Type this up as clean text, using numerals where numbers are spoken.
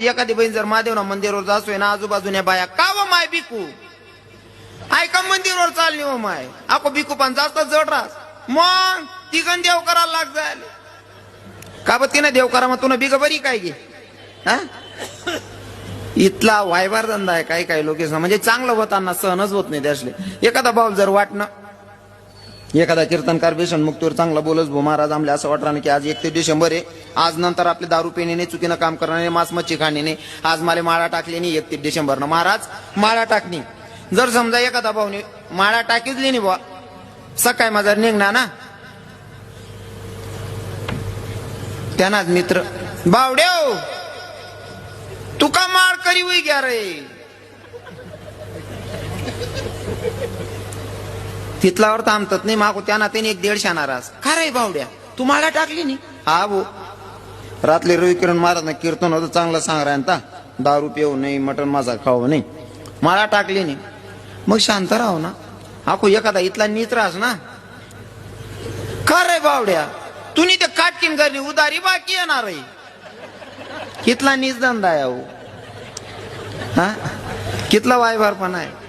एखादी बहीण जर महादेवना मंदिरावर जासोय ना आजूबाजूने बाया का व माय बिकू ऐका मंदिरावर चालली हो माय आको बिकू पण जास्त जड राहस मग ती गण देव करायला लाग जायला का ब तिने देव करा मग तुला बिग बरी काय घे हा इथला वायबार धंदा आहे काही काही लोक म्हणजे चांगलं होताना सहनच होत नाही त्यासले एखादा भाऊ जर वाटणं एखादा कीर्तनकार बेसन मुक्तीवर चांगला बोलच भो महाराज आमले असं वाटणार की आज 31 डिसेंबर आहे आज नंतर आपले दारू पिण्याने चुकीनं काम करणारे मांस मच्छी खाण्याने आज मला माळा टाकली नाही 31 डिसेंबरनं महाराज माळा टाकणी जर समजा एखादा भाऊने माळा टाकीचली नाही बुवा सकाळी माझा निघणार ना त्यांनाच मित्र बावड्याव तू का माळ करी हुई घ्या रे तिथलावर थांबतात नाही मागो त्यांना त्याने 1-1.5 नाराज का रे बावड्या तू माळा टाकली नाही हा भो रात्री रविकिरण महाराज कीर्तन होतं चांगलं सांग राहता दारू पिऊ नाही मटण मासा खाऊ नाही माळा टाकली नाही मग शांत राहू ना आखो एखादा इथला नीच राहस ना का रे बावड्या तुम्ही ते काटकीन करणे उदारी बाकी येणार आहे कितला नीच धंदा आहे हा कितला वायभार पण आहे